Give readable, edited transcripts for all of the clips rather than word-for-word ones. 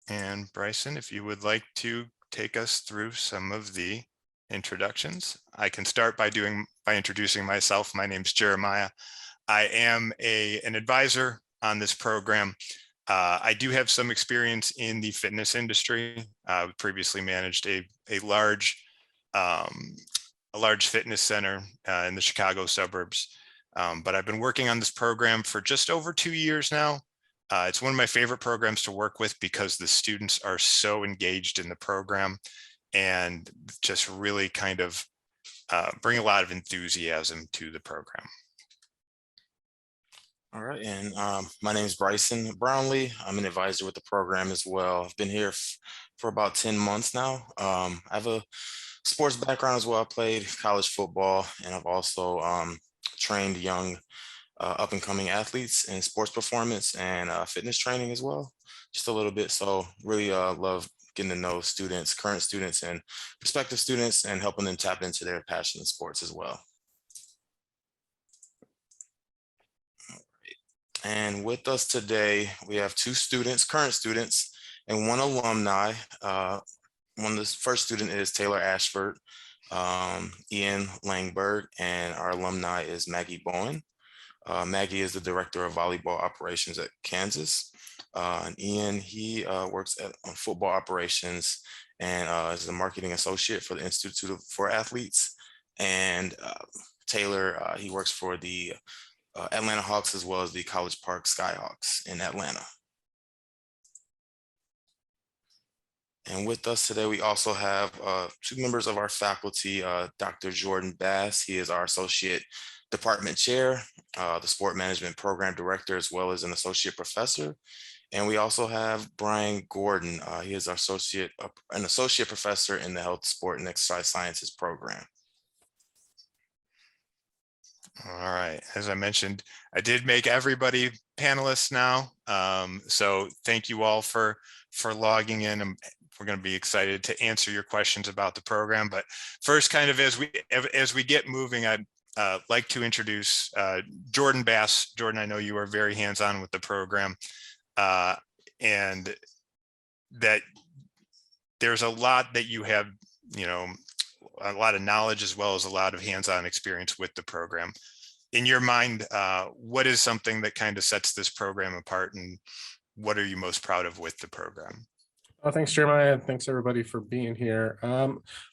And Bryson, if you would like to take us through some of the introductions. I can start by introducing myself. My name's Jeremiah. I am an advisor on this program. I do have some experience in the fitness industry. Previously managed a large fitness center in the Chicago suburbs. But I've been working on this program for just over 2 years now. It's one of my favorite programs to work with because the students are so engaged in the program and just really kind of bring a lot of enthusiasm to the program. All right, and my name is Bryson Brownlee. I'm an advisor with the program as well. I've been here for about 10 months now. I have a sports background as well. I played college football, and I've also trained young up and coming athletes in sports performance and fitness training as well, just a little bit. So really love getting to know students, current students and prospective students, and helping them tap into their passion in sports as well. And with us today, we have 2 students, current students, and 1 alumni. One of the first student is Taylor Ashford, Ian Langberg, and our alumni is Maggie Bowen. Maggie is the director of volleyball operations at Kansas. And Ian, he works on football operations and is a marketing associate for the Institute for Athletes. And Taylor, he works for the Atlanta Hawks as well as the College Park Skyhawks in Atlanta. And with us today, we also have 2 members of our faculty, Dr. Jordan Bass. He is our associate department chair, the sport management program director, as well as an associate professor. And we also have Brian Gordon. He is our an associate professor in the health, sport, and exercise sciences program. All right. As I mentioned, I did make everybody panelists now. So thank you all for logging in. And we're going to be excited to answer your questions about the program. But first, kind of as we get moving, I'd like to introduce Jordan Bass. Jordan, I know you are very hands-on with the program, and that there's a lot that you have, a lot of knowledge as well as a lot of hands-on experience with the program. In your mind, what is something that kind of sets this program apart, and what are you most proud of with the program? Thanks, Jeremiah. Thanks, everybody, for being here.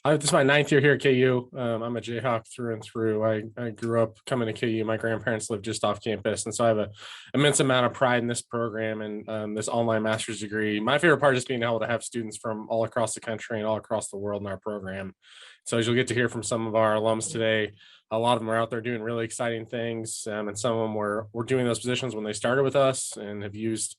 This is my 9th year here at KU. I'm a Jayhawk through and through. I grew up coming to KU. My grandparents lived just off campus, and so I have an immense amount of pride in this program and this online master's degree. My favorite part is being able to have students from all across the country and all across the world in our program. So as you'll get to hear from some of our alums today, a lot of them are out there doing really exciting things, and some of them were doing those positions when they started with us and have used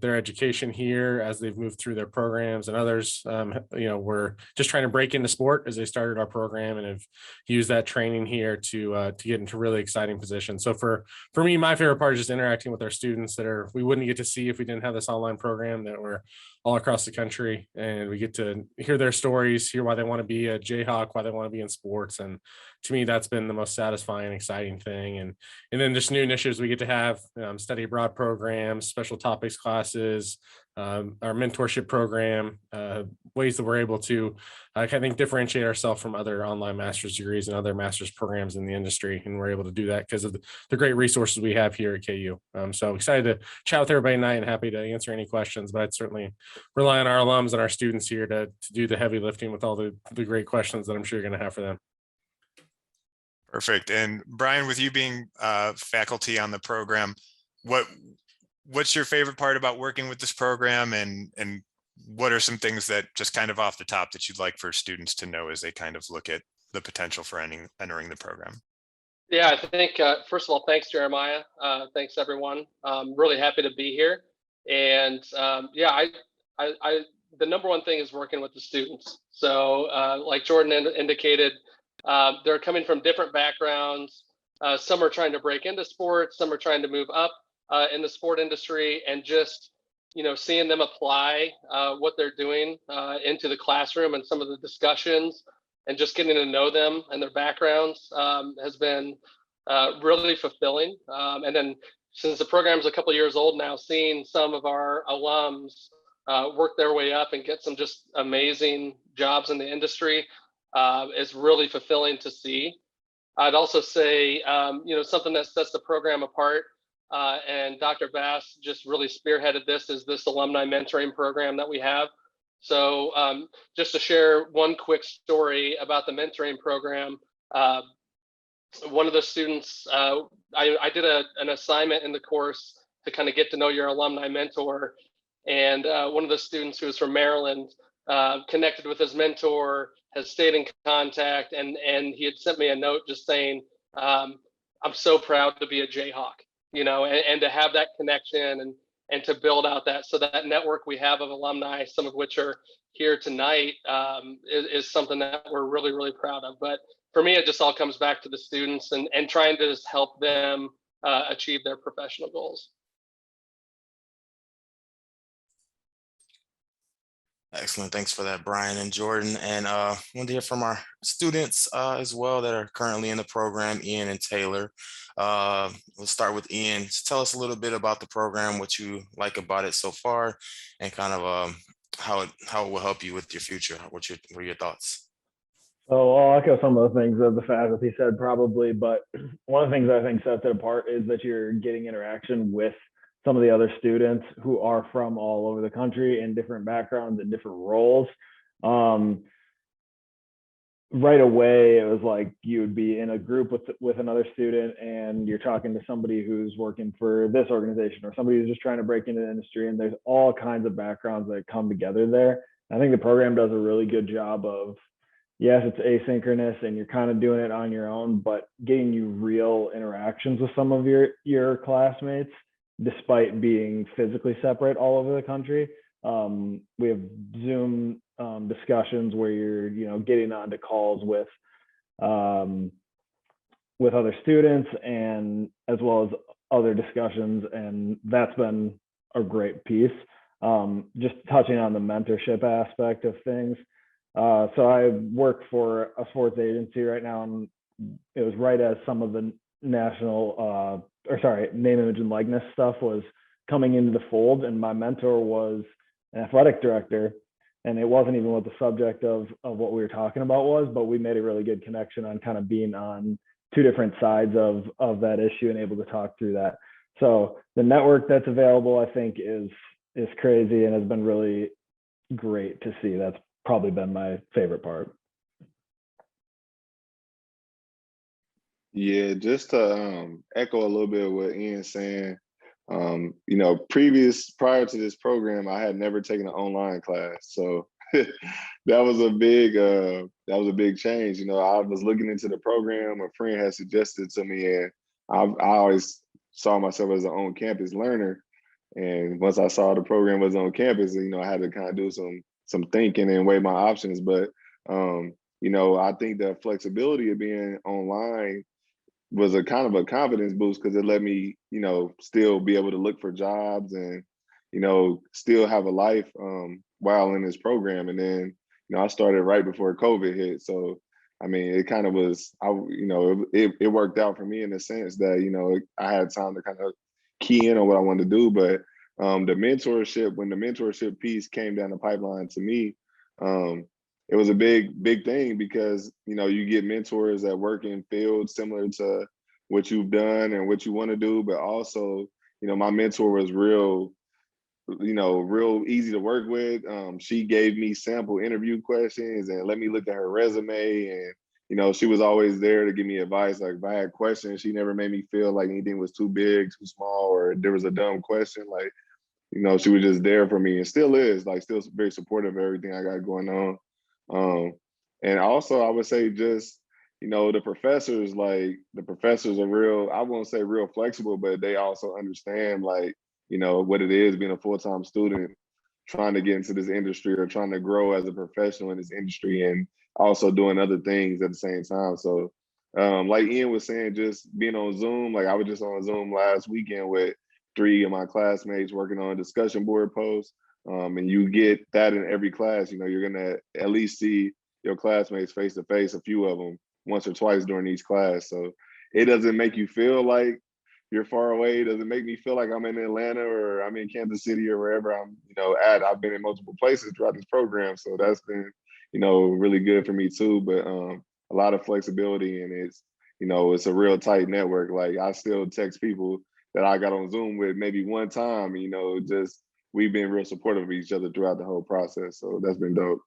their education here as they've moved through their programs, and others, were just trying to break into sport as they started our program and have used that training here to get into really exciting positions. So for me, my favorite part is just interacting with our students that we wouldn't get to see if we didn't have this online program, that were all across the country, and we get to hear their stories, hear why they want to be a Jayhawk, why they want to be in sports. And to me, that's been the most satisfying, exciting thing. And then just new initiatives we get to have, study abroad programs, special topics classes, our mentorship program, ways that we're able to, I think, differentiate ourselves from other online master's degrees and other master's programs in the industry. And we're able to do that because of the great resources we have here at KU. So excited to chat with everybody tonight and happy to answer any questions, but I'd certainly rely on our alums and our students here to do the heavy lifting with all the great questions that I'm sure you're going to have for them. Perfect. And Brian, with you being faculty on the program, what's your favorite part about working with this program, and what are some things that, just kind of off the top, that you'd like for students to know as they kind of look at the potential for entering the program? Yeah, I think first of all, thanks, Jeremiah. Thanks, everyone. I'm really happy to be here. And I the number one thing is working with the students. So like Jordan indicated, they're coming from different backgrounds. Some are trying to break into sports, some are trying to move up in the sport industry, and just seeing them apply what they're doing into the classroom and some of the discussions, and just getting to know them and their backgrounds has been really fulfilling. And then since the program's a couple of years old now, seeing some of our alums work their way up and get some just amazing jobs in the industry is really fulfilling to see. I'd also say, something that sets the program apart, and Dr. Bass just really spearheaded this, is this alumni mentoring program that we have. So just to share one quick story about the mentoring program, one of the students, I did an assignment in the course to kind of get to know your alumni mentor. And one of the students who was from Maryland connected with his mentor, has stayed in contact, and he had sent me a note just saying, I'm so proud to be a Jayhawk, and to have that connection and to build out that network we have of alumni, some of which are here tonight, is something that we're really, really proud of. But for me, it just all comes back to the students and trying to just help them achieve their professional goals. Excellent. Thanks for that, Brian and Jordan. And I want to hear from our students as well that are currently in the program, Ian and Taylor. We'll start with Ian. Just tell us a little bit about the program, what you like about it so far, and kind of how it will help you with your future. What are your thoughts? So I'll echo some of the things that the faculty said probably, but one of the things I think sets it apart is that you're getting interaction with some of the other students who are from all over the country in different backgrounds and different roles. Right away, it was like you would be in a group with another student and you're talking to somebody who's working for this organization or somebody who's just trying to break into the industry, and there's all kinds of backgrounds that come together there. I think the program does a really good job of, yes, it's asynchronous and you're kind of doing it on your own, but getting you real interactions with some of your classmates, despite being physically separate all over the country. We have Zoom discussions where you're, getting onto calls with other students, and as well as other discussions, and that's been a great piece. Just touching on the mentorship aspect of things. So I work for a sports agency right now, and it was right as some of the name, image, and likeness stuff was coming into the fold, and my mentor was an athletic director, and it wasn't even what the subject of what we were talking about was, but we made a really good connection on kind of being on two different sides of that issue and able to talk through that. So the network that's available, I think, is crazy and has been really great to see. That's probably been my favorite part. Yeah, just to echo a little bit of what Ian's saying, prior to this program, I had never taken an online class. So that was a big change. I was looking into the program, a friend had suggested to me, and I always saw myself as an on-campus learner. And once I saw the program was on campus, I had to kind of do some thinking and weigh my options. But I think the flexibility of being online was a kind of a confidence boost, because it let me, still be able to look for jobs and, still have a life while in this program. And then, I started right before COVID hit. So, I mean, it kind of was, it worked out for me in the sense that, I had time to kind of key in on what I wanted to do. But when the mentorship piece came down the pipeline to me, it was a big thing, because, you get mentors that work in fields similar to what you've done and what you want to do. But also, my mentor was real easy to work with. She gave me sample interview questions and let me look at her resume. And, she was always there to give me advice. Like if I had questions, she never made me feel like anything was too big, too small, or there was a dumb question. Like, she was just there for me, and still is, still very supportive of everything I got going on. And also I would say just, the professors are real, I won't say real flexible, but they also understand what it is being a full-time student, trying to get into this industry or trying to grow as a professional in this industry, and also doing other things at the same time. So like Ian was saying, just being on Zoom, I was just on Zoom last weekend with 3 of my classmates working on discussion board posts. And you get that in every class. You're gonna at least see your classmates face to face, a few of them, once or twice during each class. So it doesn't make you feel like you're far away? Does it make me feel like I'm in Atlanta or I'm in Kansas City or wherever I'm, at? I've been in multiple places throughout this program, so that's been, really good for me too. But a lot of flexibility, and it's a real tight network. Like I still text people that I got on Zoom with maybe one time, just we've been real supportive of each other throughout the whole process. So that's been dope.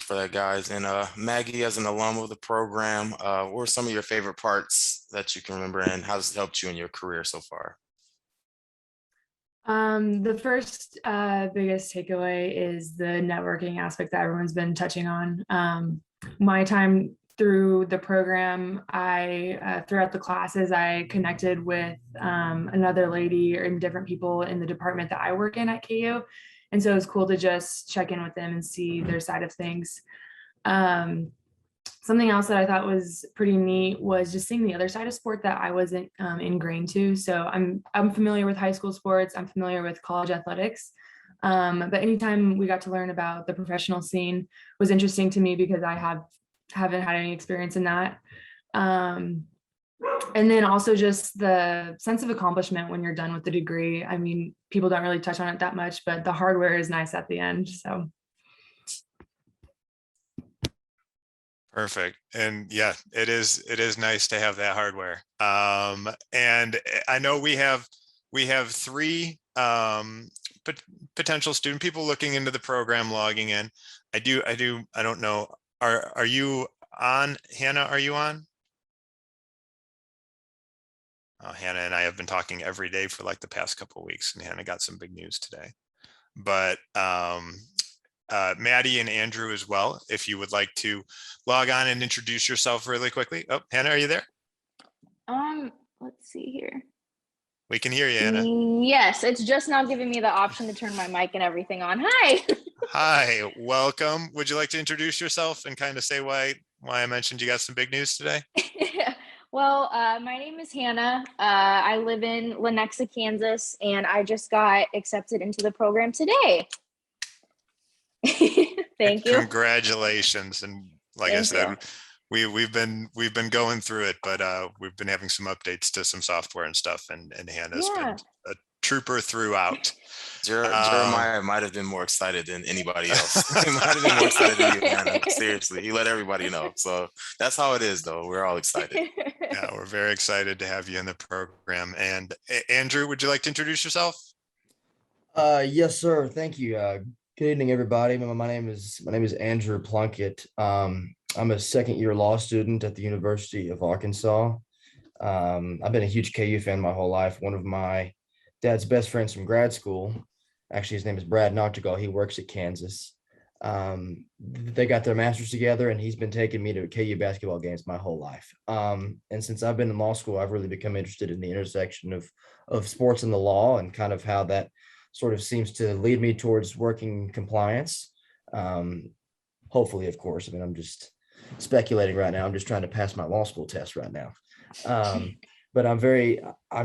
For that, guys. And Maggie, as an alum of the program, what were some of your favorite parts that you can remember, and how has it helped you in your career so far? The first biggest takeaway is the networking aspect that everyone's been touching on. My time through the program, throughout the classes, I connected with another lady and different people in the department that I work in at KU. And so it was cool to just check in with them and see their side of things. Something else that I thought was pretty neat was just seeing the other side of sport that I wasn't ingrained to. So I'm familiar with high school sports. I'm familiar with college athletics. But anytime we got to learn about the professional scene was interesting to me because I haven't had any experience in that. And then also just the sense of accomplishment when you're done with the degree. I mean, people don't really touch on it that much, but the hardware is nice at the end. So. Perfect. And yeah, it is nice to have that hardware. And I know we have three potential student people looking into the program, logging in. I don't know. Are you on, Hannah? Are you on? Oh, Hannah and I have been talking every day for like the past couple of weeks, and Hannah got some big news today. But Maddie and Andrew as well, if you would like to log on and introduce yourself really quickly. Oh, Hannah, are you there? Let's see here. We can hear you, Hannah. Yes, it's just now giving me the option to turn my mic and everything on. Hi. Hi, welcome. Would you like to introduce yourself and kind of say why I mentioned you got some big news today? Well, my name is Hannah. I live in Lenexa, Kansas, and I just got accepted into the program today. Thank you. Congratulations. And like I said, we've been going through it, but we've been having some updates to some software and stuff, and Hannah's been a trooper throughout. Jeremiah might have been more excited than anybody else. He might have been more excited than you, Hannah. Seriously, he let everybody know. So that's how it is, though. We're all excited. Yeah, we're very excited to have you in the program. And Andrew, would you like to introduce yourself? Yes, sir. Thank you. Good evening, everybody. My name is Andrew Plunkett. I'm a second-year law student at the University of Arkansas. I've been a huge KU fan my whole life. One of my dad's best friends from grad school, actually, his name is Brad Noctegal. He works at Kansas. They got their masters together, and he's been taking me to KU basketball games my whole life. And since I've been in law school, I've really become interested in the intersection of sports and the law, and kind of how that sort of seems to lead me towards working compliance. Hopefully, of course. I mean, I'm just speculating right now. I'm just trying to pass my law school test right now. But I'm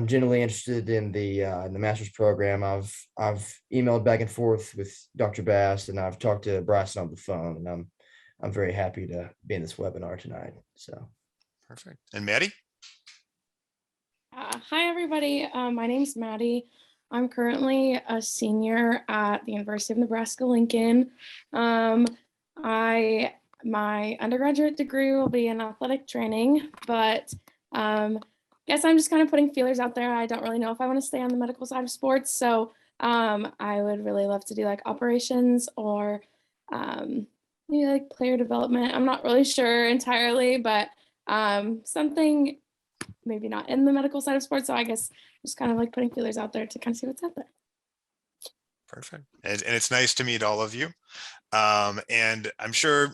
genuinely interested in the master's program. I've emailed back and forth with Dr. Bass, and I've talked to Bryson on the phone, and I'm very happy to be in this webinar tonight. So perfect. And Maddie? Hi, everybody. My name's Maddie. I'm currently a senior at the University of Nebraska-Lincoln. My undergraduate degree will be in athletic training, but guess I'm just kind of putting feelers out there. I don't really know if I want to stay on the medical side of sports. So I would really love to do like operations or maybe like player development. I'm not really sure entirely, but something maybe not in the medical side of sports. So I guess just kind of like putting feelers out there to kind of see what's out there. Perfect. And it's nice to meet all of you. And I'm sure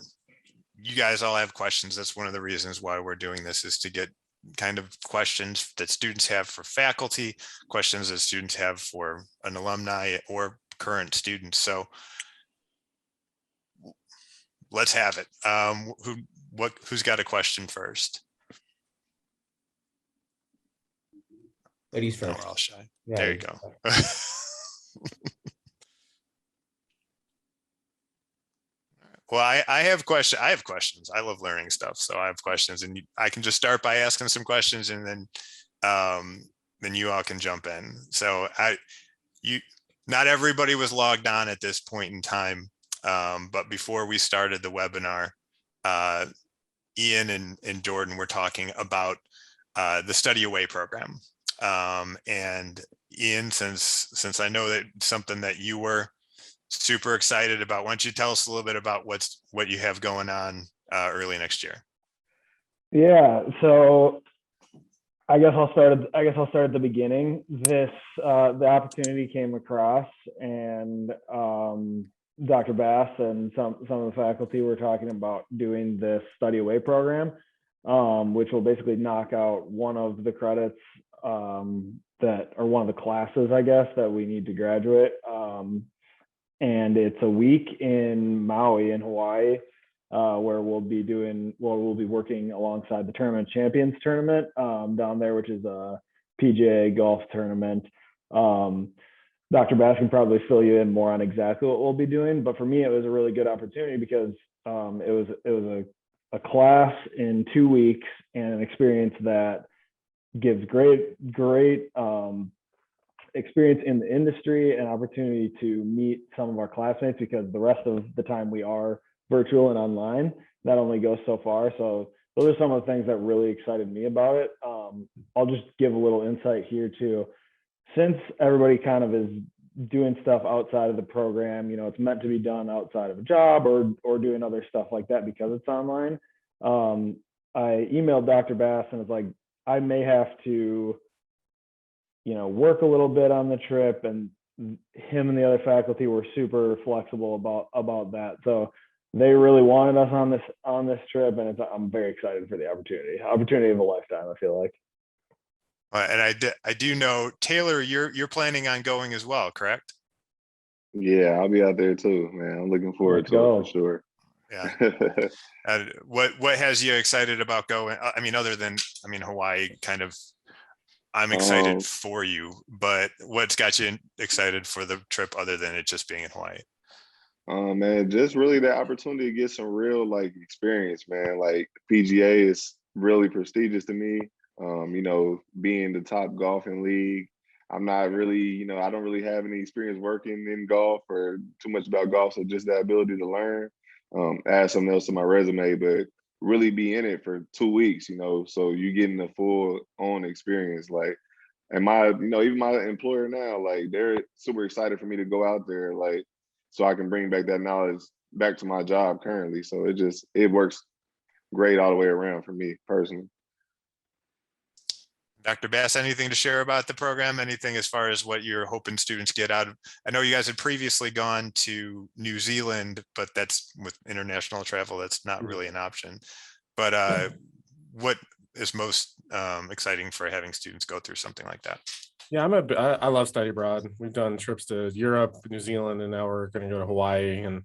you guys all have questions. That's one of the reasons why we're doing this, is to get kind of questions that students have for faculty, questions that students have for an alumni or current students. So let's have it. Who's got a question first? ladies first. We're all shy. Yeah, there you go. Well, I have questions. I have questions. I love learning stuff, so I have questions, and I can just start by asking some questions, and then you all can jump in. So not everybody was logged on at this point in time, but before we started the webinar, Ian and Jordan were talking about the Study Away program, and Ian, since I know that something that you were super excited about, why don't you tell us a little bit about what you have going on early next year? Yeah, so I guess I'll start at the beginning. The opportunity came across, and Dr. Bass and some of the faculty were talking about doing this Study Away program, which will basically knock out one of the credits that are one of the classes, I guess, that we need to graduate. And it's a week in Maui in Hawaii, where we'll be working alongside the Tournament of Champions tournament down there, which is a PGA golf tournament. Dr. Bass can probably fill you in more on exactly what we'll be doing, but for me, it was a really good opportunity because it was a class in 2 weeks and an experience that gives great experience in the industry and opportunity to meet some of our classmates, because the rest of the time we are virtual and online. That only goes so far. So those are some of the things that really excited me about it. I'll just give a little insight here too. Since everybody kind of is doing stuff outside of the program, it's meant to be done outside of a job or doing other stuff like that because it's online. I emailed Dr. Bass and was like, I may have to work a little bit on the trip, and him and the other faculty were super flexible about that. So they really wanted us on this trip, and I'm very excited for the opportunity of a lifetime, I feel like. And I do know, Taylor, you're planning on going as well, correct? Yeah, I'll be out there too, man. I'm looking forward to it for sure. Yeah. What has you excited about going? I mean, other than Hawaii, kind of. I'm excited for you, but what's got you excited for the trip other than it just being in Hawaii? Man, just really the opportunity to get some real experience, man. Like PGA is really prestigious to me. Being the top golfing league, I'm not really, I don't really have any experience working in golf or too much about golf. So just that ability to learn, add something else to my resume, but really be in it for 2 weeks, so you're getting the full on experience. And my, even my employer now, they're super excited for me to go out there, so I can bring back that knowledge back to my job currently. So it works great all the way around for me personally. Dr. Bass, anything to share about the program? Anything as far as what you're hoping students get out of? I know you guys had previously gone to New Zealand, but that's with international travel, that's not really an option. But what is most exciting for having students go through something like that? Yeah, I love study abroad. We've done trips to Europe, New Zealand, and now we're going to go to Hawaii. And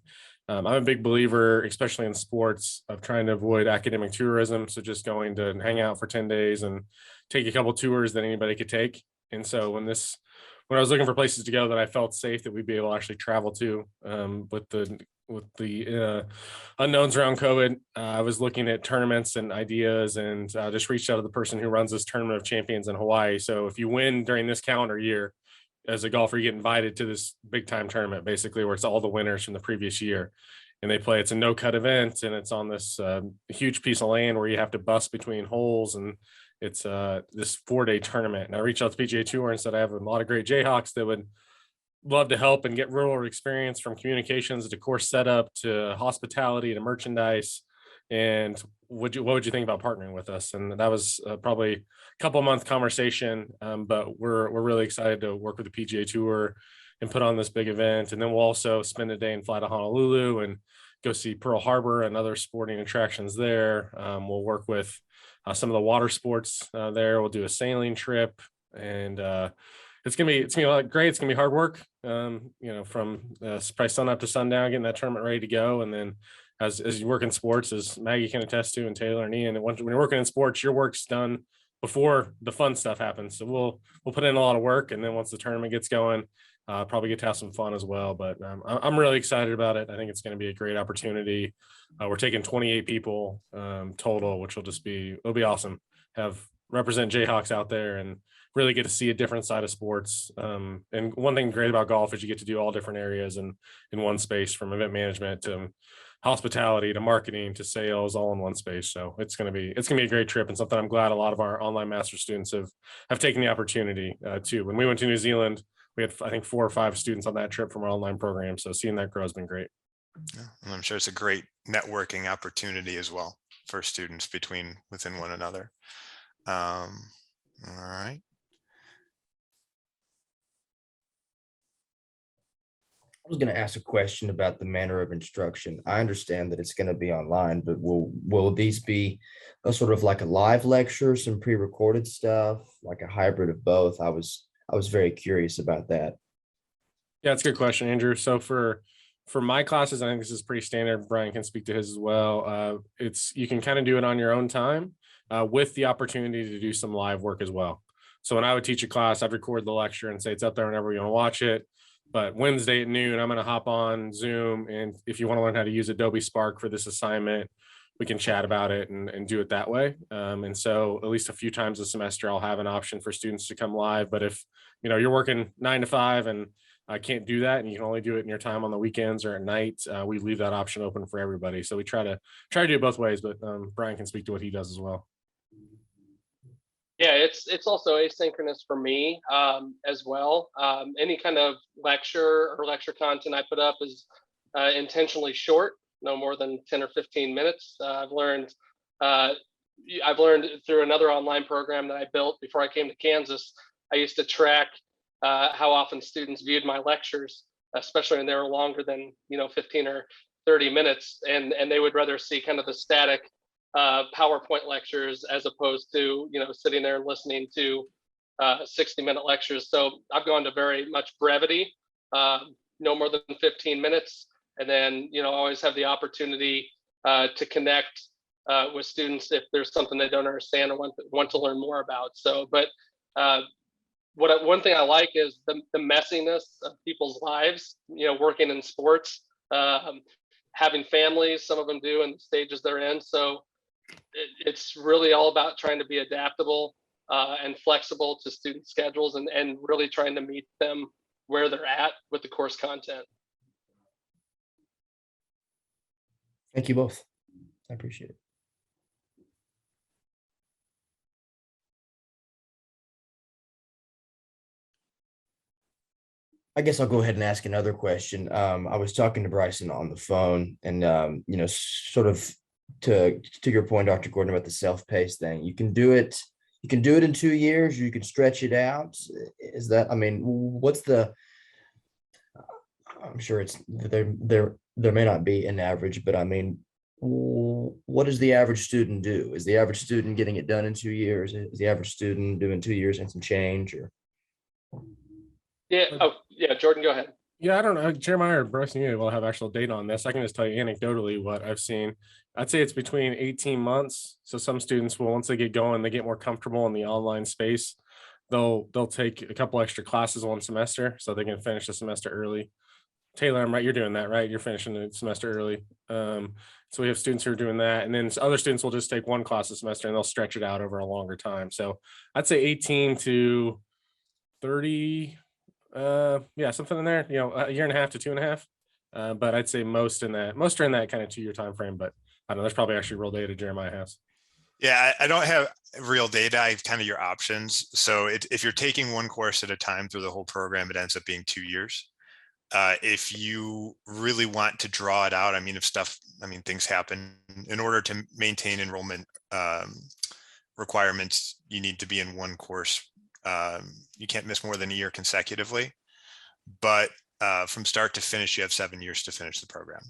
I'm a big believer, especially in sports, of trying to avoid academic tourism. So just going to hang out for 10 days and take a couple tours that anybody could take. And so when I was looking for places to go that I felt safe that we'd be able to actually travel to, with the unknowns around COVID, I was looking at tournaments and ideas, and just reached out to the person who runs this Tournament of Champions in Hawaii. So if you win during this calendar year as a golfer, you get invited to this big time tournament, basically, where it's all the winners from the previous year. And it's a no cut event, and it's on this huge piece of land where you have to bus between holes, and it's this 4-day tournament. And I reached out to PGA Tour and said, I have a lot of great Jayhawks that would love to help and get real world experience, from communications to course setup to hospitality to merchandise. And what would you think about partnering with us? And that was probably a couple month conversation, but we're really excited to work with the PGA Tour and put on this big event. And then we'll also spend a day and fly to Honolulu and go see Pearl Harbor and other sporting attractions there. We'll work with some of the water sports there. We'll do a sailing trip, and it's gonna be great. It's gonna be hard work, from probably sun up to sundown, getting that tournament ready to go. And then as you work in sports, as Maggie can attest to, and Taylor and Ian, when you're working in sports, your work's done before the fun stuff happens. So we'll put in a lot of work, and then once the tournament gets going, Probably get to have some fun as well, but I'm really excited about it. I think it's going to be a great opportunity. We're taking 28 people total, which will just it'll be awesome. Have represent Jayhawks out there and really get to see a different side of sports. And one thing great about golf is you get to do all different areas in one space, from event management to hospitality to marketing to sales, all in one space. So it's gonna be a great trip, and something I'm glad a lot of our online master students have taken the opportunity to. When we went to New Zealand, we had, I think, 4 or 5 students on that trip from our online program. So seeing that grow has been great. Yeah, and I'm sure it's a great networking opportunity as well for students within one another. All right. I was going to ask a question about the manner of instruction. I understand that it's going to be online, but will these be a sort of like a live lecture, some pre-recorded stuff, like a hybrid of both? I was very curious about that. Yeah, it's a good question, Andrew. So for my classes, I think this is pretty standard. Brian can speak to his as well. You can kind of do it on your own time with the opportunity to do some live work as well. So when I would teach a class, I'd record the lecture and say it's up there whenever you want to watch it. But Wednesday at noon, I'm going to hop on Zoom. And if you want to learn how to use Adobe Spark for this assignment, we can chat about it and do it that way. And so at least a few times a semester, I'll have an option for students to come live. But if you're working 9 to 5 and I can't do that, and you can only do it in your time on the weekends or at night, we leave that option open for everybody. So we try to do it both ways, but Brian can speak to what he does as well. Yeah, it's also asynchronous for me as well. Any kind of lecture or lecture content I put up is intentionally short, no more than 10 or 15 minutes. I've learned through another online program that I built before I came to Kansas. I used to track how often students viewed my lectures, especially when they were longer than 15 or 30 minutes, and they would rather see kind of the static PowerPoint lectures as opposed to sitting there and listening to 60-minute lectures. So I've gone to very much brevity, no more than 15 minutes, and then always have the opportunity to connect with students if there's something they don't understand or want to learn more about. So, but one thing I like is the messiness of people's lives, working in sports, having families, some of them do, and the stages they're in. So it's really all about trying to be adaptable and flexible to student schedules and really trying to meet them where they're at with the course content. Thank you both. I appreciate it. I guess I'll go ahead and ask another question. I was talking to Bryson on the phone, and sort of to your point, Dr. Gordon, about the self-paced thing. You can do it in 2 years, or you can stretch it out. Is that, what's the, I'm sure it's there may not be an average, but what does the average student do? Is the average student getting it done in 2 years? Is the average student doing 2 years and some change, or? Yeah. Oh, yeah. Jordan, go ahead. Yeah, I don't know. Jeremiah or Bryson, you will have actual data on this. I can just tell you anecdotally what I've seen. I'd say it's between 18 months. So some students will, once they get going, they get more comfortable in the online space. They'll take a couple extra classes one semester so they can finish the semester early. Taylor, I'm right. You're doing that, right? You're finishing the semester early. So we have students who are doing that. And then other students will just take one class a semester and they'll stretch it out over a longer time. So I'd say 18 to 30. Yeah, something in there, a year and a half to 2.5. But I'd say most are in that kind of 2 year time frame. But I don't know, there's probably actually real data Jeremiah has. Yeah, I don't have real data. I have kind of your options. So if you're taking one course at a time through the whole program, it ends up being 2 years. If you really want to draw it out, things happen. In order to maintain enrollment requirements, you need to be in one course. You can't miss more than a year consecutively, but from start to finish, you have 7 years to finish the program.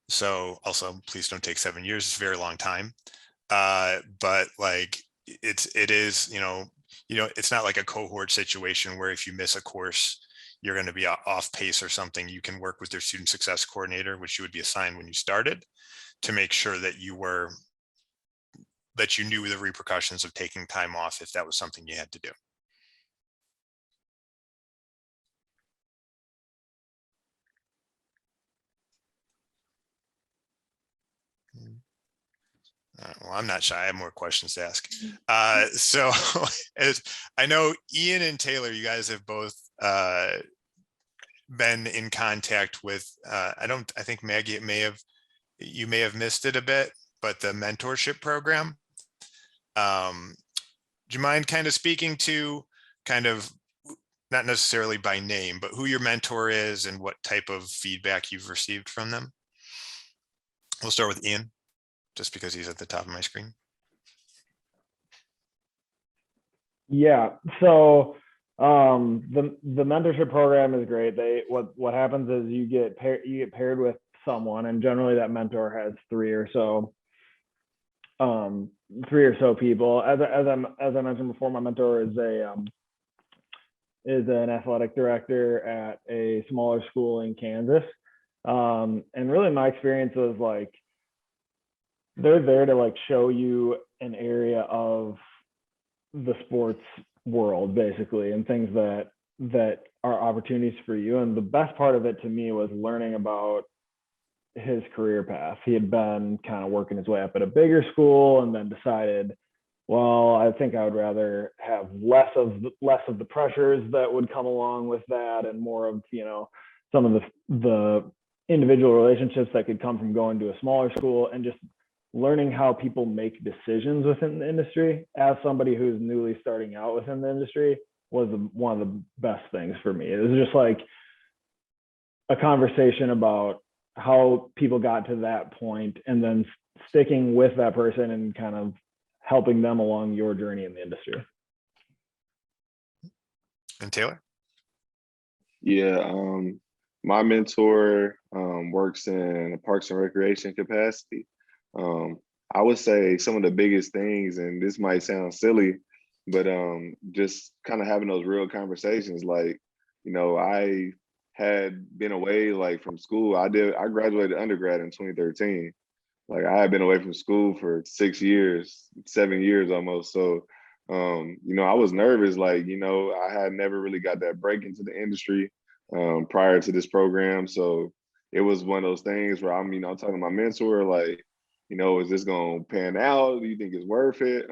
So also, please don't take 7 years. It's a very long time. But like it is, it's not like a cohort situation where if you miss a course, you're going to be off pace or something. You can work with your student success coordinator, which you would be assigned when you started, to make sure that you knew the repercussions of taking time off if that was something you had to do. Well, I'm not shy. I have more questions to ask. So I know Ian and Taylor, you guys have both been in contact with, I think Maggie, you may have missed it a bit, but the mentorship program. Do you mind kind of speaking to kind of, not necessarily by name, but who your mentor is and what type of feedback you've received from them? We'll start with Ian, just because he's at the top of my screen. Yeah, so the mentorship program is great. What happens is you get paired with someone, and generally that mentor has three or so people. As I mentioned before, my mentor is an athletic director at a smaller school in Kansas. And really my experience was like, they're there to like show you an area of the sports world basically, and things that are opportunities for you. And the best part of it to me was learning about his career path. He had been kind of working his way up at a bigger school and then decided, well, I think I would rather have less of the pressures that would come along with that, and more of, you know, some of the individual relationships that could come from going to a smaller school, and just learning how people make decisions within the industry. As somebody who's newly starting out within the industry, was one of the best things for me. It was just like a conversation about how people got to that point, and then sticking with that person and kind of helping them along your journey in the industry. And Taylor? Yeah, my mentor works in a parks and recreation capacity. I would say some of the biggest things, and this might sound silly, but just kind of having those real conversations. Like, you know, I had been away like from school. I graduated undergrad in 2013. Like, I had been away from school for 7 years almost. So, you know, I was nervous. Like, you know, I had never really got that break into the industry prior to this program. So it was one of those things where I'm talking to my mentor, like, you know, is this going to pan out? Do you think it's worth it?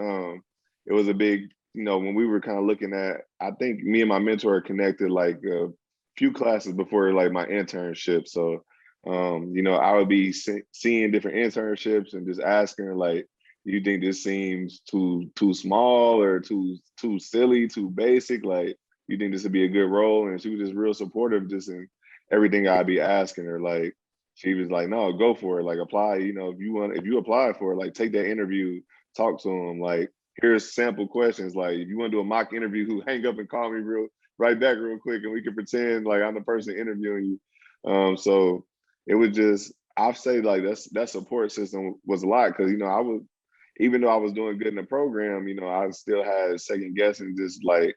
It was a big, you know, when we were kind of looking at, I think me and my mentor connected like a few classes before like my internship. So, you know, I would be seeing different internships and just asking her, like, do you think this seems too small or too silly, too basic? Like, you think this would be a good role? And she was just real supportive just in everything I'd be asking her. Like, she was like, no, go for it. Like, apply, you know, if you apply for it, like, take that interview, talk to them. Like, here's sample questions. Like, if you want to do a mock interview, hang up and call me right back real quick, and we can pretend like I'm the person interviewing you. So it was just, I'd say like that support system was a lot, because, you know, even though I was doing good in the program, you know, I still had second guessing, just like,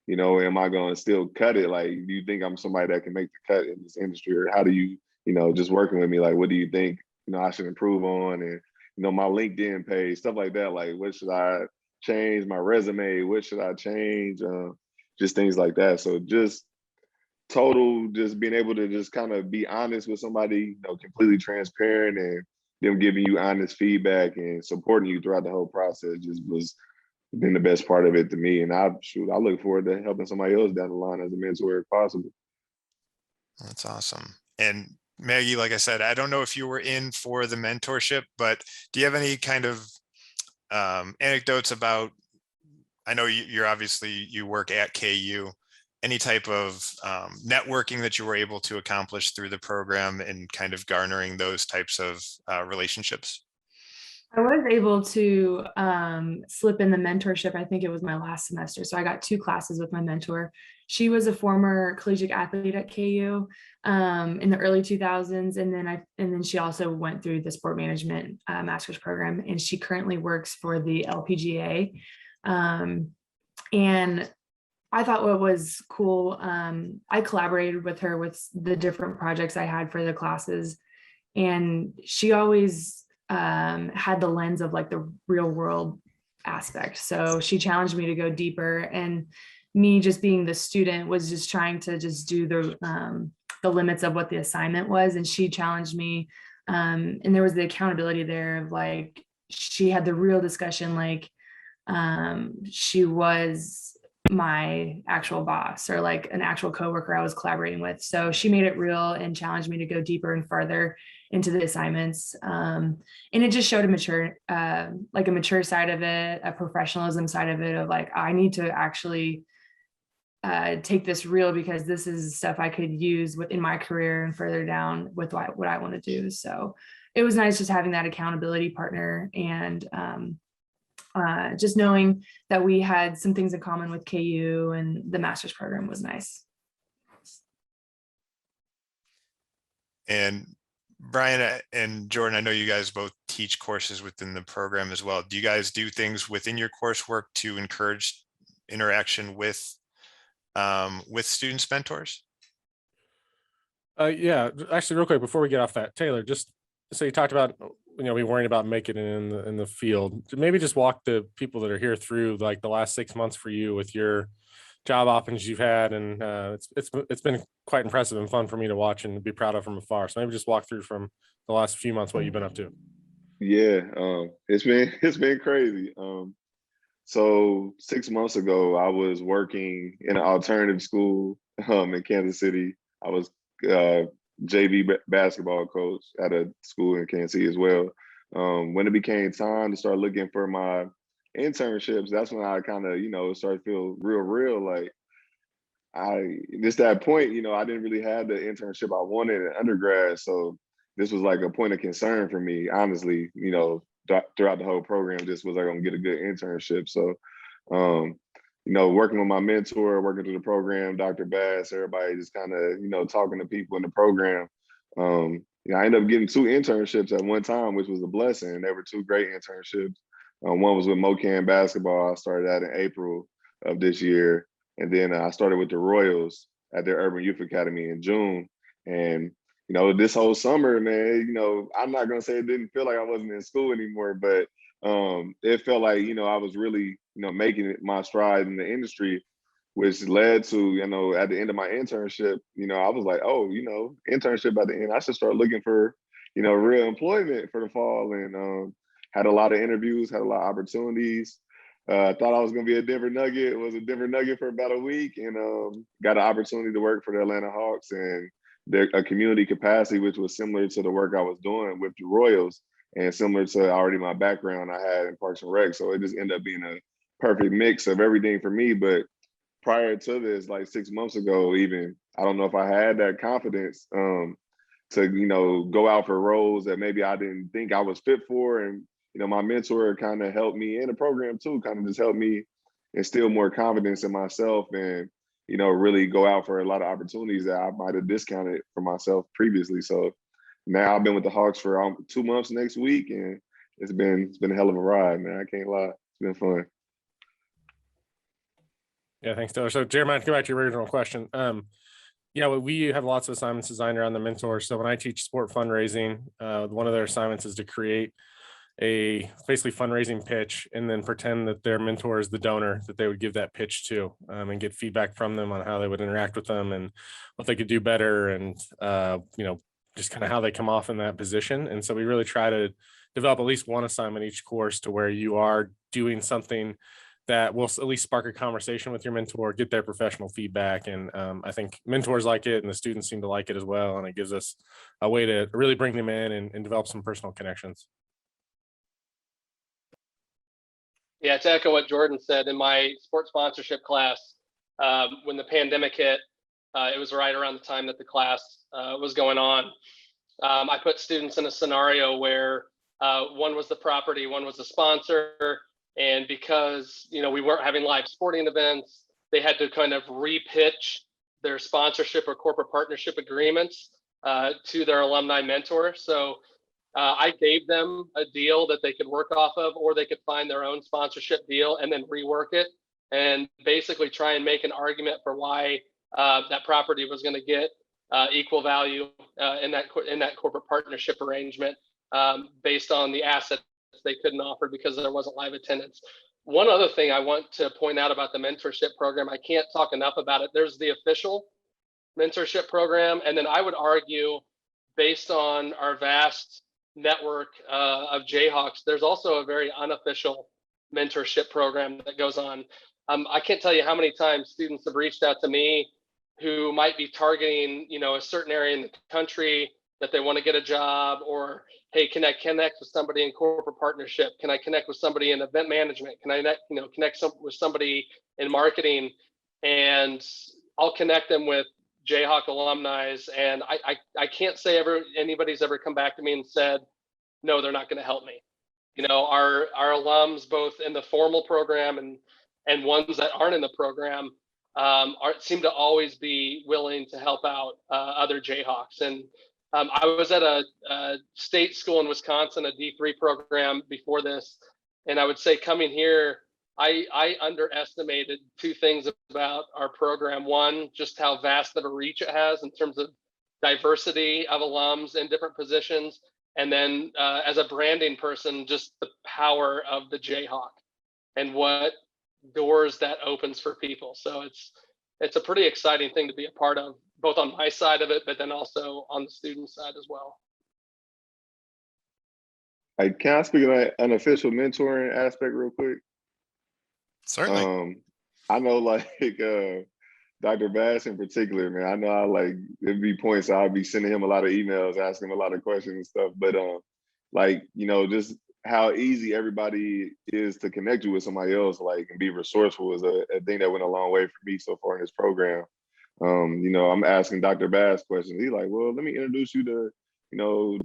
you know, am I going to still cut it? Like, do you think I'm somebody that can make the cut in this industry? Or how do you, you know, just working with me, like, what do you think, you know, I should improve on? And, you know, my LinkedIn page, stuff like that. Like, what should I change? My resume, what should I change? Just things like that. So just just being able to just kind of be honest with somebody, you know, completely transparent, and them giving you honest feedback and supporting you throughout the whole process just was been the best part of it to me. And I look forward to helping somebody else down the line as a mentor if possible. That's awesome. And Maggie, like I said, I don't know if you were in for the mentorship, but do you have any kind of anecdotes about, I know you're obviously, you work at KU, any type of networking that you were able to accomplish through the program and kind of garnering those types of relationships? I was able to slip in the mentorship. I think it was my last semester. So I got 2 classes with my mentor. She was a former collegiate athlete at KU in the early 2000s. And then she also went through the sport management master's program, and she currently works for the LPGA. And I thought what was cool, I collaborated with her with the different projects I had for the classes. And she always had the lens of like the real world aspect. So she challenged me to go deeper, and me just being the student was just trying to just do the limits of what the assignment was. And she challenged me. And there was the accountability there of like, she had the real discussion like she was my actual boss or like an actual coworker I was collaborating with. So she made it real and challenged me to go deeper and farther into the assignments. And it just showed a mature side of it, a professionalism side of it, of like, I need to actually take this real, because this is stuff I could use in my career and further down with what I want to do. So it was nice just having that accountability partner, and just knowing that we had some things in common with KU and the master's program was nice. And Brian and Jordan, I know you guys both teach courses within the program as well. Do you guys do things within your coursework to encourage interaction with students' mentors? Yeah, actually, real quick before we get off that, Taylor, just so you talked about, be worrying about making it in the field. Maybe just walk the people that are here through like the last 6 months for you with your job options you've had, and it's been quite impressive and fun for me to watch and be proud of from afar. So maybe just walk through from the last few months what you've been up to. Yeah, it's been crazy. So 6 months ago, I was working in an alternative school in Kansas City. I was JV basketball coach at a school in Kansas City as well. When it became time to start looking for my internships, that's when I kind of, started to feel real. Like that point, I didn't really have the internship I wanted in undergrad. So this was like a point of concern for me, honestly, throughout the whole program. Just was I gonna get a good internship? So, working with my mentor, working through the program, Dr. Bass, everybody just kind of, talking to people in the program. I ended up getting 2 internships at one time, which was a blessing. They were 2 great internships. One was with MoCan basketball. I started that in April of this year. And then I started with the Royals at their Urban Youth Academy in June. And, this whole summer, man, I'm not going to say it didn't feel like I wasn't in school anymore, but it felt like, I was really, making it my stride in the industry, which led to, at the end of my internship, I was like, oh, internship at the end, I should start looking for, real employment for the fall. And had a lot of interviews, had a lot of opportunities. Thought I was going to be a Denver Nugget. It was a Denver Nugget for about a week, and got an opportunity to work for the Atlanta Hawks and a community capacity, which was similar to the work I was doing with the Royals and similar to already my background I had in Parks and Rec. So it just ended up being a perfect mix of everything for me. But prior to this, like 6 months ago, even, I don't know if I had that confidence to, go out for roles that maybe I didn't think I was fit for. And, my mentor kind of helped me in the program too, kind of just helped me instill more confidence in myself and, really go out for a lot of opportunities that I might have discounted for myself previously. So now I've been with the Hawks for 2 months next week, and it's been a hell of a ride, man. I can't lie. It's been fun. Yeah, thanks, Taylor. So Jeremiah, to go back to your original question. We have lots of assignments designed around the mentor. So when I teach sport fundraising, one of their assignments is to create a basically fundraising pitch and then pretend that their mentor is the donor that they would give that pitch to, and get feedback from them on how they would interact with them and what they could do better, and just kind of how they come off in that position. And so we really try to develop at least one assignment each course to where you are doing something that will at least spark a conversation with your mentor, get their professional feedback. And I think mentors like it, and the students seem to like it as well. And it gives us a way to really bring them in and develop some personal connections. Yeah, to echo what Jordan said, in my sports sponsorship class, when the pandemic hit, it was right around the time that the class was going on. I put students in a scenario where one was the property, one was the sponsor. And because, we weren't having live sporting events, they had to kind of re-pitch their sponsorship or corporate partnership agreements to their alumni mentor. So I gave them a deal that they could work off of, or they could find their own sponsorship deal and then rework it and basically try and make an argument for why that property was going to get equal value in that corporate partnership arrangement based on the assets they couldn't offer because there wasn't live attendance. One other thing I want to point out about the mentorship program, I can't talk enough about it. There's the official mentorship program, and then I would argue, based on our vast network of Jayhawks, there's also a very unofficial mentorship program that goes on. I can't tell you how many times students have reached out to me who might be targeting, a certain area in the country that they want to get a job, or hey, can I connect with somebody in corporate partnership? Can I connect with somebody in event management? Can I connect with somebody in marketing? And I'll connect them with Jayhawk alumni. And I can't say anybody's ever come back to me and said, no, they're not going to help me. Our alums, both in the formal program and ones that aren't in the program, seem to always be willing to help out other Jayhawks. And I was at a state school in Wisconsin, a D3 program before this, and I would say coming here, I underestimated two things about our program. One, just how vast of a reach it has in terms of diversity of alums in different positions. And then as a branding person, just the power of the Jayhawk and what doors that opens for people. So it's a pretty exciting thing to be a part of, both on my side of it, but then also on the student side as well. Can I speak of that unofficial mentoring aspect real quick? Certainly. I know Dr. Bass in particular, man, I know there'd be points I'd be sending him a lot of emails, asking him a lot of questions and stuff, but just how easy everybody is to connect you with somebody else, and be resourceful is a thing that went a long way for me so far in this program. I'm asking Dr. Bass questions. He's like, well, let me introduce you to,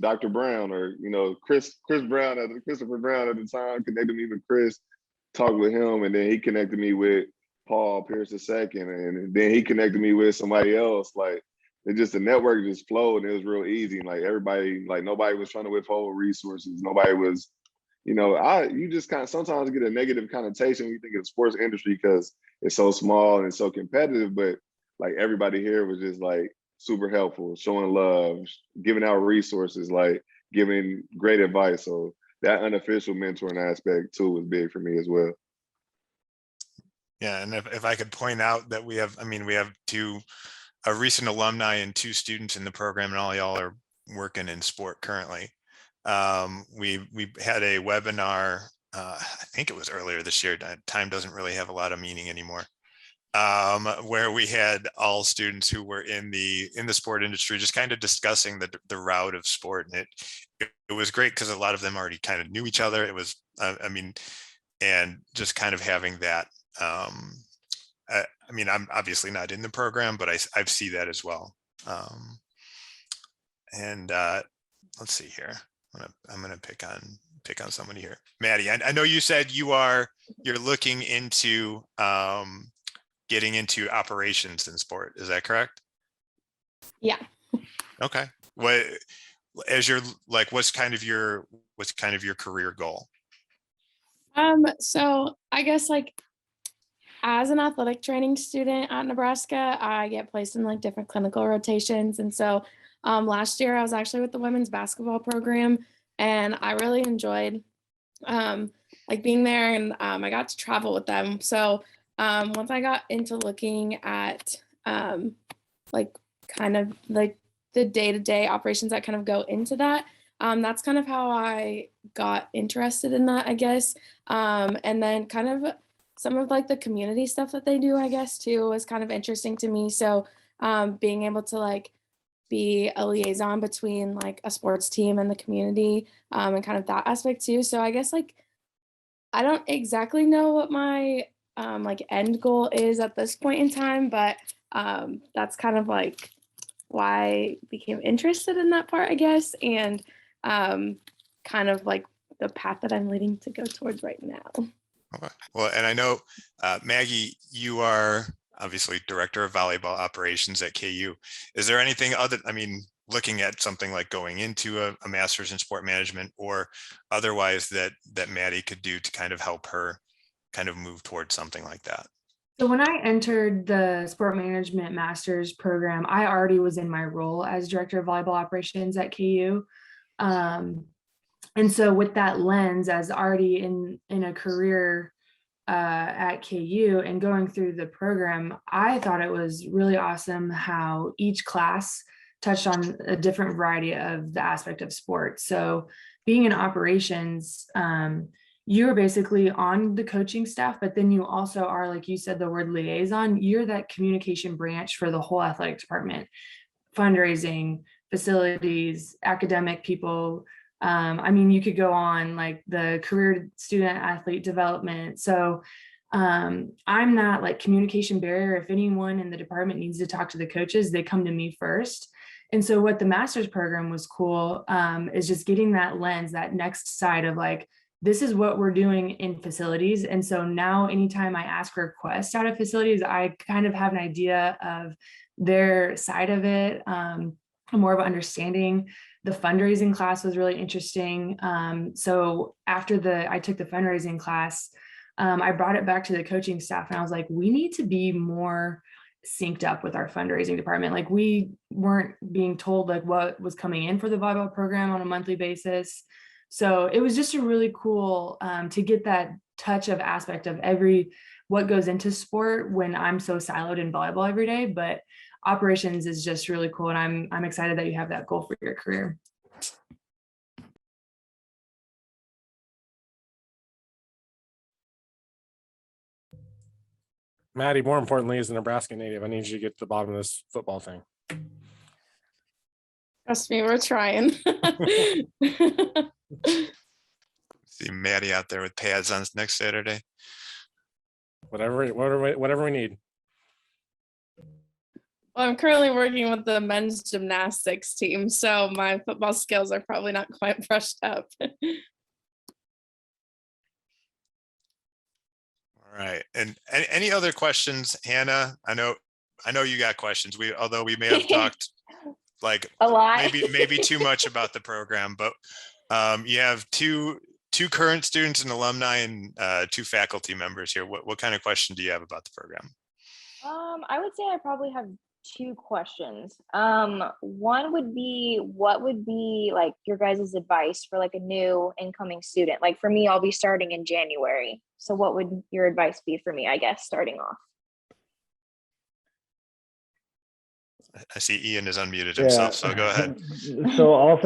Dr. Brown, or, Christopher Brown at the time, connected me with Chris, talked with him, and then he connected me with Paul Pierce II, and then he connected me with somebody else. The network just flowed, and it was real easy. And everybody, nobody was trying to withhold resources. Nobody was, you just kind of sometimes get a negative connotation when you think of the sports industry because it's so small and it's so competitive. But everybody here was just super helpful, showing love, giving out resources, giving great advice. So that unofficial mentoring aspect too was big for me as well. Yeah, and if I could point out that we have a recent alumni and 2 students in the program, and all y'all are working in sport currently. We had a webinar, I think it was earlier this year. Time doesn't really have a lot of meaning anymore. Where we had all students who were in the sport industry just kind of discussing the route of sport, and it was great because a lot of them already kind of knew each other. It was and just kind of having that. I'm obviously not in the program, but I see that as well. Let's see here. I'm gonna pick on somebody here. Maddie, I know you said you're looking into getting into operations in sport. Is that correct? Yeah. Okay. What's kind of your career goal? So I guess as an athletic training student at Nebraska, I get placed in different clinical rotations. And so last year I was actually with the women's basketball program, and I really enjoyed being there, and I got to travel with them. So once I got into looking at the day-to-day operations that kind of go into that, that's kind of how I got interested in that, I guess. And then kind of some of the community stuff that they do, I guess, too, was kind of interesting to me. So being able to be a liaison between a sports team and the community, and kind of that aspect too. So I guess I don't exactly know what my end goal is at this point in time, but that's kind of why I became interested in that part, I guess, and kind of the path that I'm leading to go towards right now. Okay. Well, and I know, Maggie, you are obviously director of volleyball operations at KU. Is there anything looking at something like going into a master's in sport management or otherwise that Maddie could do to kind of help her kind of move towards something like that? So when I entered the sport management master's program, I already was in my role as director of volleyball operations at KU. And so with that lens, as already in a career at KU and going through the program, I thought it was really awesome how each class touched on a different variety of the aspect of sports. So being in operations, you're basically on the coaching staff, but then you also are, like you said, the word liaison, you're that communication branch for the whole athletic department, fundraising, facilities, academic people. I mean, you could go on, like the career student athlete development. So I'm that like communication barrier. If anyone in the department needs to talk to the coaches, they come to me first. And so what the master's program was cool, is just getting that lens, that next side of like, this is what we're doing in facilities. And so now anytime I ask requests out of facilities, I kind of have an idea of their side of it, more of an understanding. The fundraising class was really interesting. So after I took the fundraising class, I brought it back to the coaching staff and I was like, we need to be more synced up with our fundraising department. Like we weren't being told like what was coming in for the volleyball program on a monthly basis. So it was just a really cool to get that touch of aspect of what goes into sport when I'm so siloed in volleyball every day. But operations is just really cool. And I'm excited that you have that goal for your career. Maddie, more importantly, as a Nebraska native, I need you to get to the bottom of this football thing. Trust me, we're trying. See Maddie out there with pads on next Saturday. Whatever we need. Well, I'm currently working with the men's gymnastics team, so my football skills are probably not quite brushed up. All right. And any other questions, Hannah? I know you got questions. Although we may have talked like A lot. maybe too much about the program, but you have two current students and alumni and 2 faculty members here. What kind of question do you have about the program? I would say I probably have 2 questions. One would be, what would be like your guys' advice for like a new incoming student? Like for me, I'll be starting in January. So what would your advice be for me, I guess, starting off? I see Ian has unmuted himself, so go ahead. So I'll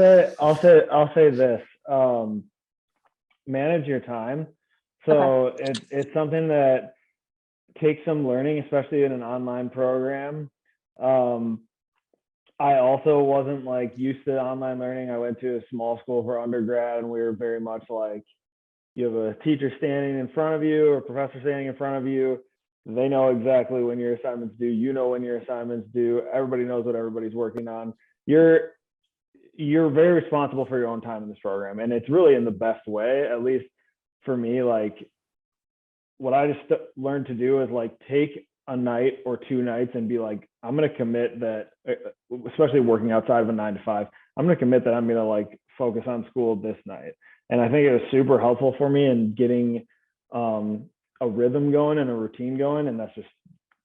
say this. Manage your time. So Okay. it's something that takes some learning, especially in an online program. I also wasn't like used to online learning. I went to a small school for undergrad, and we were very much like, you have a teacher standing in front of you or a professor standing in front of you. They know exactly when your assignments due. You know when your assignments due. Everybody knows what everybody's working on. You're very responsible for your own time in this program, and it's really in the best way. At least for me, like what I just learned to do is like take a night or 2 nights and be like, I'm going to commit that, especially working outside of a 9 to 5, I'm going to commit that I'm going to like focus on school this night. And I think it was super helpful for me in getting a rhythm going and a routine going. And that's just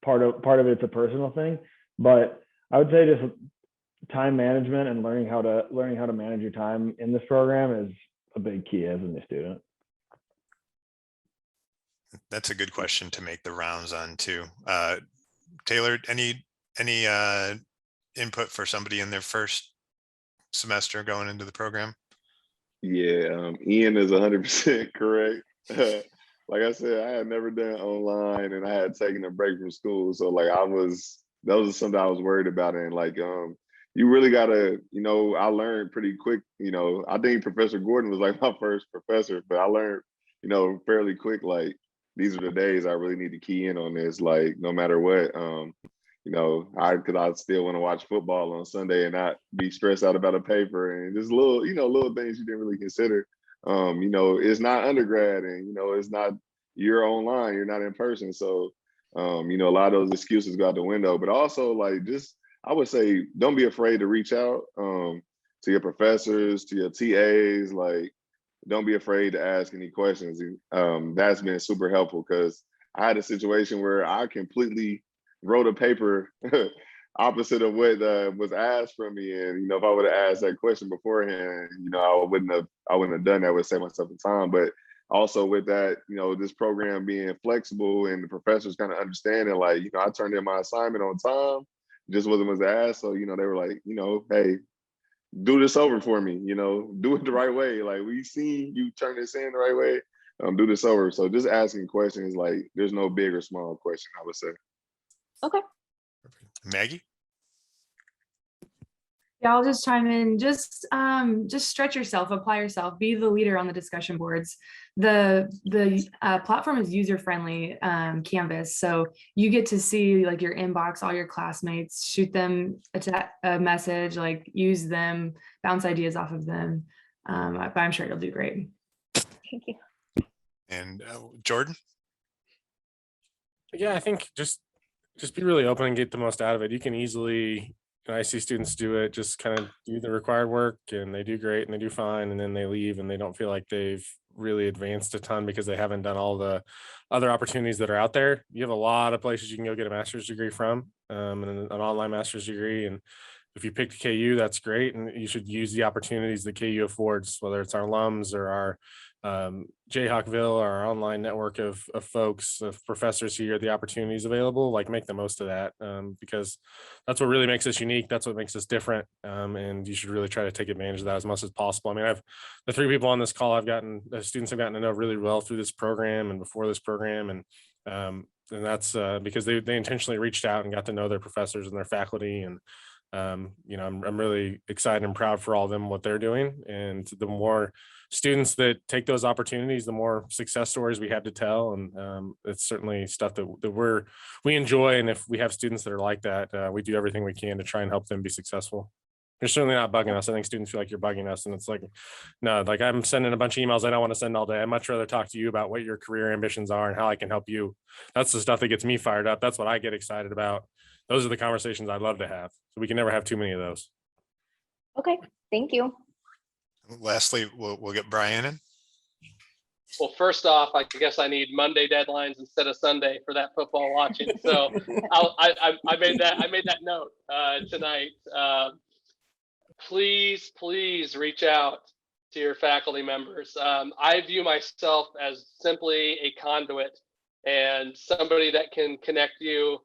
part of it's a personal thing. But I would say just time management and learning how to manage your time in this program is a big key as a new student. That's a good question to make the rounds on too. Taylor, any input for somebody in their first semester going into the program? Yeah, Ian is 100% correct. Like I said, I had never done online, and I had taken a break from school, so like that was something I was worried about. And like you really gotta, I learned pretty quick. I think Professor Gordon was like my first professor, but I learned, fairly quick, like these are the days I really need to key in on this, like no matter what. Because I still want to watch football on Sunday and not be stressed out about a paper and just little things you didn't really consider. It's not undergrad, and it's not, you're online, you're not in person. So a lot of those excuses go out the window. But also like I would say don't be afraid to reach out to your professors, to your TAs, like don't be afraid to ask any questions. That's been super helpful because I had a situation where I completely wrote a paper opposite of what was asked from me. And, if I would have asked that question beforehand, I wouldn't have done that. I would save myself the time. But also with that, this program being flexible and the professors kind of understanding, like, I turned in my assignment on time. just was asked. So, you know, they were like, you know, hey, do this over for me, you know, do it the right way. Like, we seen you turn this in the right way. Do this over. So just asking questions, like, there's no big or small question, I would say. Okay. Maggie? Yeah, I'll just chime in. Just stretch yourself, apply yourself, be the leader on the discussion boards. The platform is user-friendly Canvas, so you get to see like your inbox, all your classmates, shoot them a message, like use them, bounce ideas off of them. But I'm sure you'll do great. Thank you. And Jordan? Yeah, I think just be really open and get the most out of it. You can easily, I see students do it, just kind of do the required work and they do great and they do fine, and then they leave and they don't feel like they've really advanced a ton because they haven't done all the other opportunities that are out there. You have a lot of places you can go get a master's degree from, and an online master's degree. And if you picked KU, that's great. And you should use the opportunities that KU affords, whether it's our alums or our Jayhawkville or our online network of folks, of professors here, the opportunities available, like make the most of that, because that's what really makes us unique. That's what makes us different. And you should really try to take advantage of that as much as possible. I mean, the 3 people on this call, the students have gotten to know really well through this program and before this program. And that's because they intentionally reached out and got to know their professors and their faculty. And you know, I'm really excited and proud for all of them, what they're doing. And the more students that take those opportunities, the more success stories we have to tell. And it's certainly stuff that we enjoy. And if we have students that are like that, we do everything we can to try and help them be successful. You're certainly not bugging us. I think students feel like you're bugging us. And it's like, no, like I'm sending a bunch of emails I don't want to send all day. I'd much rather talk to you about what your career ambitions are and how I can help you. That's the stuff that gets me fired up. That's what I get excited about. Those are the conversations I'd love to have. So we can never have too many of those. Okay, thank you. Lastly, we'll get Brian in. Well, first off, I guess I need Monday deadlines instead of Sunday for that football watching. So I made that note tonight. Please reach out to your faculty members. I view myself as simply a conduit and somebody that can connect you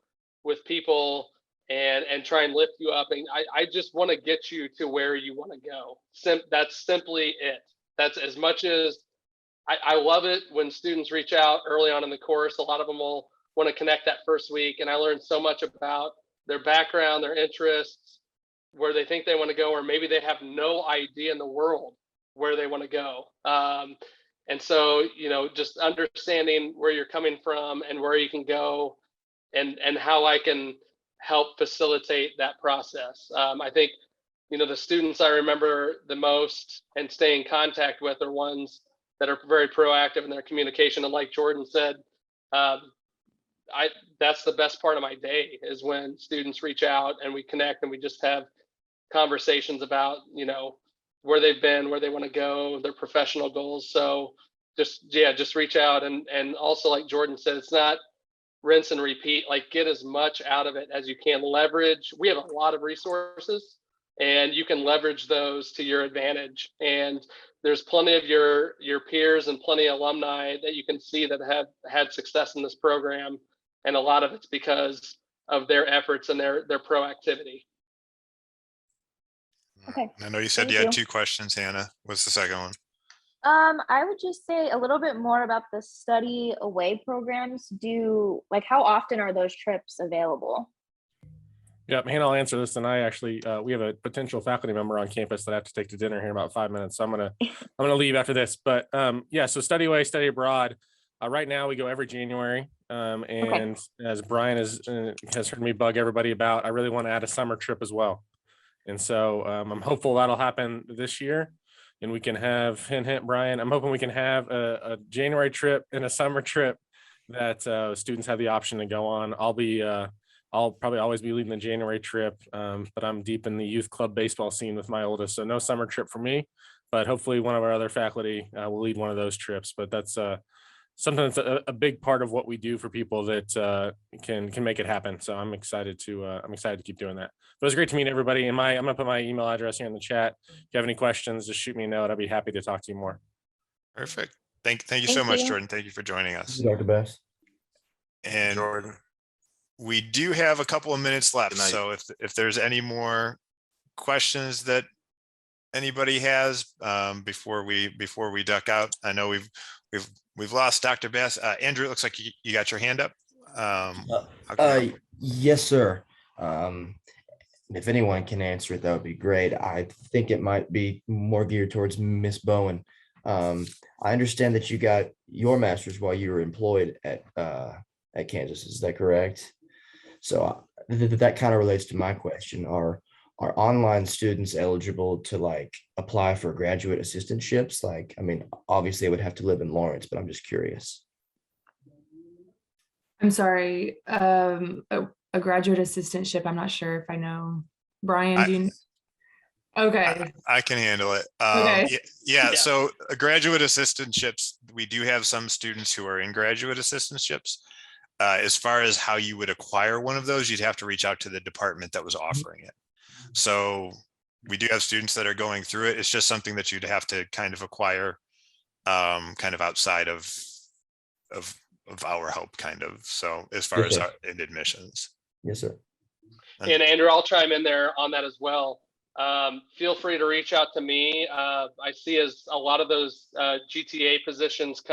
with people and try and lift you up. And I just want to get you to where you want to go. That's simply it. That's as much as I love it when students reach out early on in the course. A lot of them will want to connect that first week. And I learned so much about their background, their interests, where they think they want to go, or maybe they have no idea in the world where they want to go. And so, you know, just understanding where you're coming from and where you can go and how I can help facilitate that process. I think, you know, the students I remember the most and stay in contact with are ones that are very proactive in their communication. And like Jordan said, that's the best part of my day is when students reach out and we connect and we just have conversations about, you know, where they've been, where they want to go, their professional goals. So just reach out. And also, like Jordan said, it's not rinse and repeat, like get as much out of it as you can. Leverage. We have a lot of resources and you can leverage those to your advantage. And there's plenty of your peers and plenty of alumni that you can see that have had success in this program. And a lot of it's because of their efforts and their proactivity. Okay. I know you said Thank you had you. 2 questions, Hannah. What's the second one? I would just say a little bit more about the study away programs. How often are those trips available? Yeah, Hannah, I'll answer this. And I actually, we have a potential faculty member on campus that I have to take to dinner here in about 5 minutes. So I'm gonna leave after this. But yeah, so study away, study abroad. Right now we go every January. And as Brian has heard me bug everybody about, I really want to add a summer trip as well. And so I'm hopeful that'll happen this year. And we can have, hint, Brian, I'm hoping we can have a January trip and a summer trip that students have the option to go on. I'll probably always be leading the January trip, but I'm deep in the youth club baseball scene with my oldest. So no summer trip for me, but hopefully one of our other faculty will lead one of those trips. But that's something that's a big part of what we do for people that can make it happen. So I'm excited to keep doing that. But it was great to meet everybody. And I'm gonna put my email address here in the chat. If you have any questions, just shoot me a note. I'll be happy to talk to you more. Perfect. Thank you so much, Jordan. Thank you for joining us. Dr. Bass. And Jordan. we do have a couple of minutes left. Good night. So if there's any more questions that anybody has before we duck out, I know we've lost Dr. Bass. Andrew, it looks like you got your hand up. Yes, sir. If anyone can answer it, that would be great. I think it might be more geared towards Miss Bowen. I understand that you got your master's while you were employed at Kansas. Is that correct? So that kind of relates to my question. Are online students eligible to like apply for graduate assistantships? Like, I mean, obviously they would have to live in Lawrence, but I'm just curious. I'm sorry, a graduate assistantship. I'm not sure if I know. Brian, do you? Okay. I can handle it. Okay. Yeah. So graduate assistantships, we do have some students who are in graduate assistantships. As far as how you would acquire one of those, you'd have to reach out to the department that was offering it. So we do have students that are going through it. It's just something that you'd have to kind of acquire kind of outside of our help, kind of. So as far as in admissions. Yes, sir. And Andrew, I'll chime in there on that as well. Feel free to reach out to me. I see as a lot of those GTA positions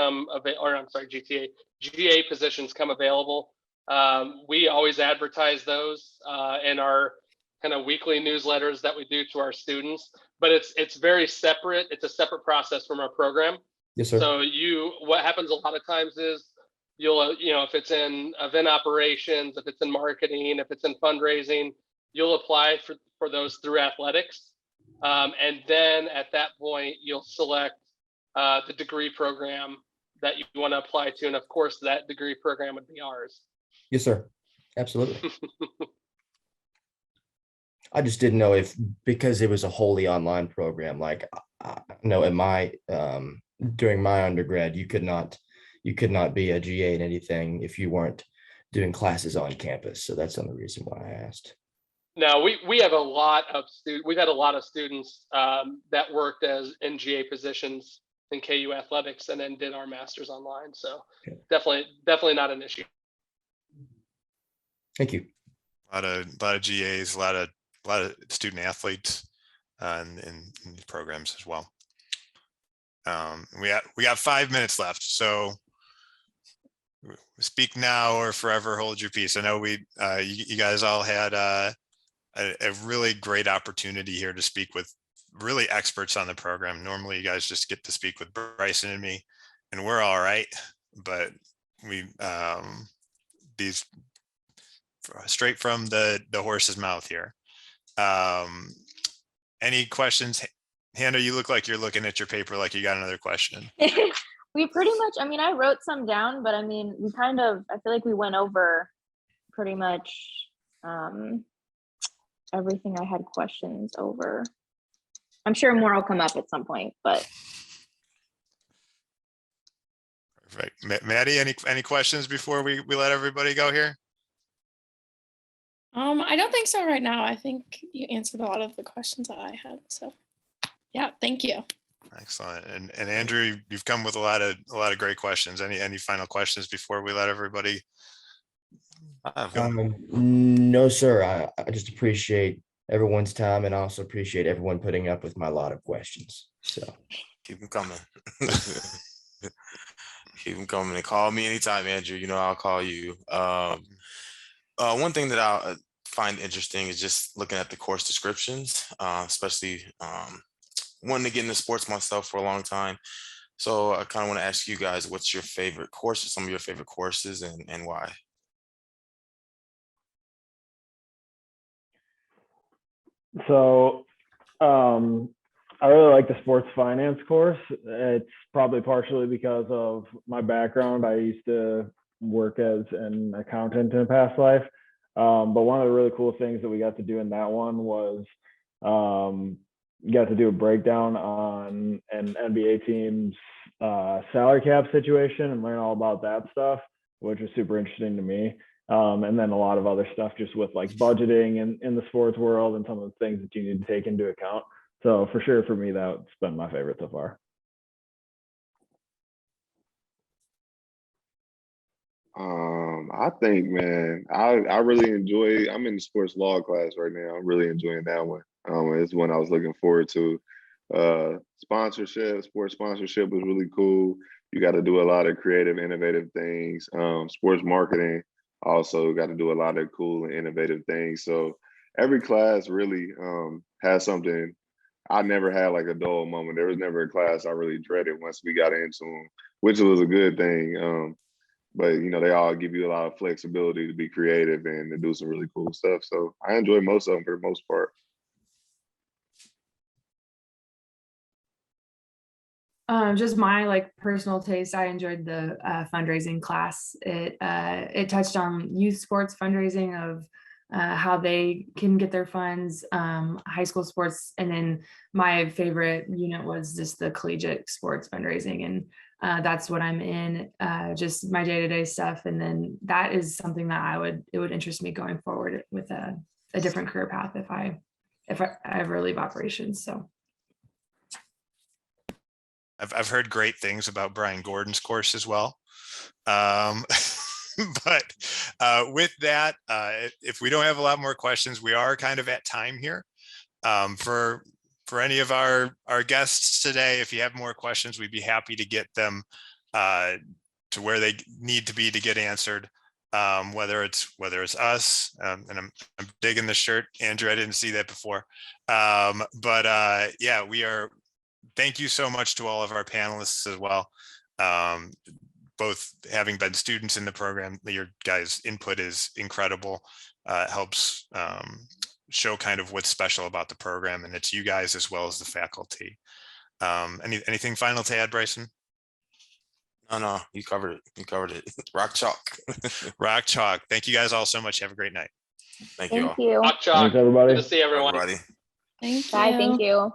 GA positions come available. We always advertise those in our kind of weekly newsletters that we do to our students, but it's very separate. It's a separate process from our program. Yes, sir. So what happens a lot of times is you'll, if it's in event operations, if it's in marketing, if it's in fundraising, you'll apply for those through athletics. And then at that point, you'll select the degree program that you want to apply to. And of course, that degree program would be ours. Yes, sir. Absolutely. I just didn't know if, because it was a wholly online program, like, no, in my, during my undergrad, you could not be a GA in anything if you weren't doing classes on campus. So that's the only reason why I asked. No, we have a lot of we've had a lot of students that worked as NGA positions in KU athletics and then did our masters online. So definitely not an issue. Thank you. A lot of GAs, a lot of student athletes in programs as well. We got 5 minutes left, so speak now or forever hold your peace. I know you guys all had a really great opportunity here to speak with really experts on the program. Normally you guys just get to speak with Bryson and me, and we're all right, but we these straight from the horse's mouth here. Any questions? Hannah, you look like you're looking at your paper like you got another question. We pretty much, I mean, I wrote some down, but I mean, I feel like we went over pretty much everything I had questions over. I'm sure more will come up at some point, but. Perfect. Maddie, any questions before we let everybody go here? I don't think so right now. I think you answered a lot of the questions that I had. So yeah, thank you. Excellent. And Andrew, you've come with a lot of great questions. Any final questions before we let everybody go? No, sir. I just appreciate everyone's time, and also appreciate everyone putting up with my lot of questions. So keep them coming. Keep them coming, and call me anytime, Andrew. I'll call you. One thing that I find interesting is just looking at the course descriptions, especially wanting to get into sports myself for a long time. So I kind of want to ask you guys, what's your favorite courses, some of your favorite courses, and why? So I really like the sports finance course. It's probably partially because of my background. I used to work as an accountant in a past life. But one of the really cool things that we got to do in that one was got to do a breakdown on an NBA team's salary cap situation and learn all about that stuff, which was super interesting to me. And then a lot of other stuff just with like budgeting in the sports world and some of the things that you need to take into account. So for sure, for me, that's been my favorite so far. I think, man, I really enjoy. I'm in the sports law class right now. I'm really enjoying that one. It's one I was looking forward to. Sponsorship, sports sponsorship was really cool. You got to do a lot of creative, innovative things. Sports marketing also got to do a lot of cool and innovative things. So every class really has something. I never had like a dull moment. There was never a class I really dreaded once we got into them, which was a good thing. But you know, they all give you a lot of flexibility to be creative and to do some really cool stuff. So I enjoy most of them for the most part. Just my like personal taste. I enjoyed the fundraising class. It touched on youth sports fundraising of how they can get their funds, high school sports, and then my favorite unit was just the collegiate sports fundraising, and that's what I'm in, just my day-to-day stuff. And then that is something that it would interest me going forward with a different career path if I ever leave operations. So. I've heard great things about Brian Gordon's course as well. But with that, if we don't have a lot more questions, we are kind of at time here. For any of our guests today, if you have more questions, we'd be happy to get them to where they need to be to get answered. Whether it's us, and I'm digging the shirt, Andrew. I didn't see that before, but yeah, we are. Thank you so much to all of our panelists as well. Both having been students in the program, your guys' input is incredible. It helps show kind of what's special about the program, and it's you guys as well as the faculty. Anything final to add, Bryson? No, you covered it. You covered it. Rock chalk. Rock chalk. Thank you guys all so much. Have a great night. Thank you all. Thank you. Rock chalk. Thanks, everybody. Good to see everyone. Everybody. Thank Bye. you. Thank you.